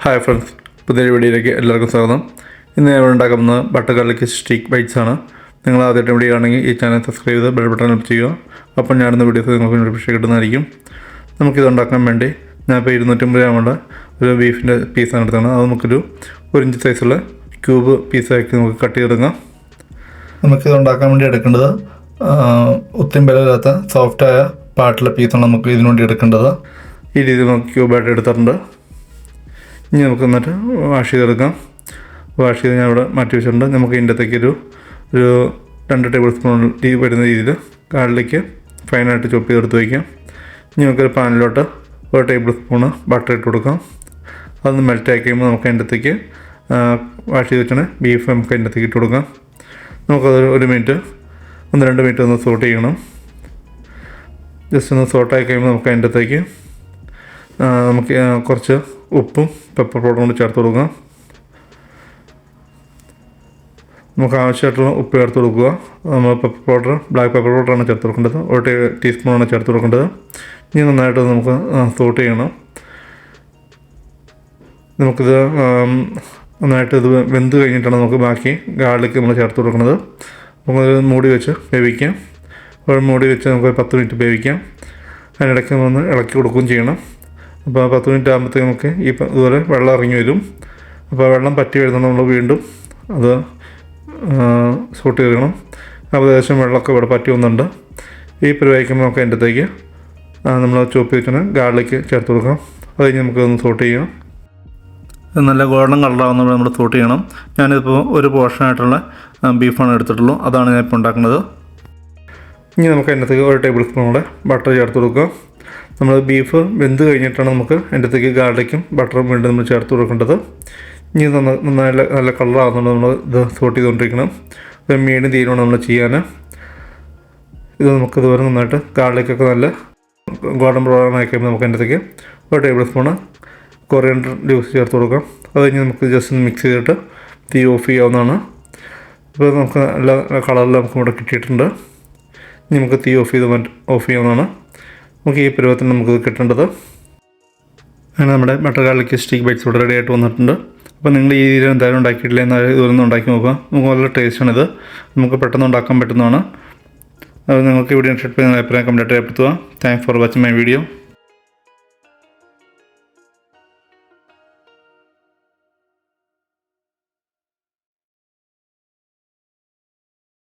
Hi friends, പുതിയൊരു വീഡിയോയിലേക്ക് എല്ലാവർക്കും സ്വാഗതം. ഇന്ന് ഞാൻ ഉണ്ടാക്കുന്നത് ബട്ടർ ഗാർലിക് സ്റ്റിക്ക് ബൈറ്റ്സ് ആണ്. നിങ്ങൾ ആദ്യമായിട്ട് വീഡിയോ ആണെങ്കിൽ ഈ ചാനൽ സബ്സ്ക്രൈബ് ചെയ്ത് ബെൽ ബട്ടൺ ക്ലിക്ക് ചെയ്യുക. അപ്പം ഞാനിന്ന് വീഡിയോസ് നിങ്ങൾക്ക് നോട്ടിഫിക്കേഷൻ കിട്ടുന്നതായിരിക്കും. നമുക്കിത് ഉണ്ടാക്കാൻ വേണ്ടി ഞാനിപ്പോൾ 250 ഗ്രാമുള്ള ഒരു ബീഫിൻ്റെ പീസാണ് എടുത്തത്. അത് നമുക്കൊരു 1 ഇഞ്ച് സൈസുള്ള ക്യൂബ് പീസാക്കി നമുക്ക് കട്ട് ചെയ്തെടുക്കാം. നമുക്കിത് ഉണ്ടാക്കാൻ വേണ്ടി എടുക്കേണ്ടത് ഒത്തിരി ബലമില്ലാത്ത സോഫ്റ്റായ പാട്ടുള്ള പീസാണ് നമുക്ക് ഇതിനു വേണ്ടി എടുക്കേണ്ടത്. ഈ രീതിയിൽ നമുക്ക് ക്യൂബായിട്ട് എടുത്തിട്ടുണ്ട്. ഇനി നമുക്ക് എന്നിട്ട് വാഷ് ചെയ്തെടുക്കാം. വാഷ് ചെയ്ത് ഞാൻ ഇവിടെ മാറ്റി വെച്ചിട്ടുണ്ട്. നമുക്ക് ഇതിൻ്റെ അകത്തേക്ക് ഒരു 2 ടേബിൾ സ്പൂൺ വരുന്ന രീതിയിൽ ഗാർലിക്ക് ഫൈനായിട്ട് ചോപ്പ് ചെയ്തെടുത്ത് വയ്ക്കാം. ഇനി നമുക്കൊരു പാനിലോട്ട് 1 ടേബിൾ സ്പൂണ് ബട്ടർ ഇട്ട് കൊടുക്കാം. അതൊന്ന് മെൽറ്റാക്കി കഴിയുമ്പോൾ നമുക്ക് അതിൻ്റെ അകത്തേക്ക് വാഷ് ചെയ്ത് വെച്ചാൽ ബീഫ് നമുക്ക് അതിൻ്റെ അകത്തേക്ക് ഇട്ട് കൊടുക്കാം. നമുക്കത് 1 മിനിറ്റ് 1-2 മിനിറ്റ് ഒന്ന് സോട്ട് ചെയ്യണം. ജസ്റ്റ് ഒന്ന് സോട്ടായി കഴിയുമ്പോൾ നമുക്ക് അതിൻ്റെ അകത്തേക്ക് നമുക്ക് കുറച്ച് ഉപ്പും പെപ്പർ പൗഡറും കൊണ്ട് ചേർത്ത് കൊടുക്കുക. നമുക്ക് ആവശ്യമായിട്ടുള്ള ഉപ്പ് ചേർത്ത് കൊടുക്കുക. നമ്മൾ പെപ്പർ പൗഡർ, ബ്ലാക്ക് പെപ്പർ പൗഡറാണ് ചേർത്ത് കൊടുക്കേണ്ടത്. 1 ടീസ്പൂണാണ് ചേർത്ത് കൊടുക്കേണ്ടത്. ഇനി നന്നായിട്ട് നമുക്ക് സോട്ട് ചെയ്യണം. നമുക്കിത് നന്നായിട്ട് ഇത് വെന്ത് കഴിഞ്ഞിട്ടാണ് നമുക്ക് ബാക്കി ഗാർലിക്ക് നമ്മൾ ചേർത്ത് കൊടുക്കുന്നത്. നമുക്കത് മൂടി വെച്ച് വേവിക്കാം. മൂടി വെച്ച് നമുക്ക് 10 മിനിറ്റ് വേവിക്കാം. അതിനിടയ്ക്ക് ഒന്ന് ഇളക്കി കൊടുക്കുകയും ചെയ്യണം. അപ്പോൾ 10 മിനിറ്റ് ആകുമ്പോഴത്തേക്ക് നമുക്ക് ഇതുപോലെ വെള്ളം ഇറങ്ങി വരും. അപ്പോൾ വെള്ളം പറ്റി വരുന്നത് നമ്മൾ വീണ്ടും അത് സോട്ട് ചെയ്യണം. അപ്പോൾ ഏകദേശം വെള്ളമൊക്കെ ഇവിടെ പറ്റി വന്നുണ്ട്. ഈ പരിവായിക്കുമ്പോൾ നമുക്ക് അതിൻ്റെ അകത്തേക്ക് നമ്മൾ ചോപ്പ് ചെയ്തിട്ട് ഗാർലിക്ക് ചേർത്ത് കൊടുക്കാം. അത് കഴിഞ്ഞ് നമുക്കൊന്ന് സോട്ട് ചെയ്യാം. നല്ല ഗോൾഡൻ കളറാകുമ്പോൾ നമ്മൾ സോട്ട് ചെയ്യണം. ഞാനിപ്പോൾ ഒരു പോർഷനായിട്ടുള്ള ബീഫാണ് എടുത്തിട്ടുള്ളൂ. അതാണ് ഞാനിപ്പോൾ ഉണ്ടാക്കുന്നത്. ഇനി നമുക്ക് അതിനകത്തേക്ക് 1 ടേബിൾ സ്പൂൺ കൂടെ ബട്ടർ ചേർത്ത് കൊടുക്കുക. നമ്മൾ ബീഫ് വെന്ത് കഴിഞ്ഞിട്ടാണ് നമുക്ക് അതിൻ്റെ അകത്തേക്ക് ഗാർലിക്കും ബട്ടറും വീണ്ടും നമ്മൾ ചേർത്ത് കൊടുക്കേണ്ടത്. ഇനി നല്ല കളറാകുന്നുണ്ട്. നമ്മൾ ഇത് സോട്ട് ചെയ്തുകൊണ്ടിരിക്കണം. ഒരു മീഡിയം തീരുമാണ് നമ്മൾ ചെയ്യാൻ. ഇത് നമുക്ക് ഇതുവരെ നന്നായിട്ട് ഗാർലിക്കൊക്കെ നല്ല ഗോൾഡൻ ബ്രൗൺ ആക്കി നമുക്ക് അതിൻ്റെ അകത്തേക്ക് 1 ടേബിൾ സ്പൂണ് കൊറിയൻഡർ ലീവ്സ് ചേർത്ത് കൊടുക്കാം. അത് കഴിഞ്ഞ് നമുക്ക് ജസ്റ്റ് മിക്സ് ചെയ്തിട്ട് തീ ഓഫ് ചെയ്യാവുന്നതാണ്. ഇപ്പോൾ നമുക്ക് നല്ല കളറിൽ നമുക്ക് ഇവിടെ കിട്ടിയിട്ടുണ്ട്. ഇനി നമുക്ക് തീ ഓഫ് ചെയ്യാവുന്നതാണ്. നമുക്ക് ഈ പരുവത്തിന് നമുക്ക് കിട്ടേണ്ടത്. അങ്ങനെ നമ്മുടെ ബട്ടർ ഗാർലിക് സ്റ്റിക്ക് ബൈറ്റ്സ് ഇവിടെ റെഡി ആയിട്ട് വന്നിട്ടുണ്ട്. അപ്പോൾ നിങ്ങൾ ഈ രീതിയിൽ എന്തായാലും ഉണ്ടാക്കിയിട്ടില്ല എന്നാലും ഇതൊന്നും ഉണ്ടാക്കി നോക്കുക. നമുക്ക് നല്ല ടേസ്റ്റാണിത്. നമുക്ക് പെട്ടെന്ന് ഉണ്ടാക്കാൻ പറ്റുന്നതാണ്. അത് നിങ്ങൾക്ക് വീഡിയോ ഇഷ്ടപ്പെട്ട അഭിപ്രായം കമൻറ്റായിട്ട് രേഖപ്പെടുത്തുക. Thanks for watching my video.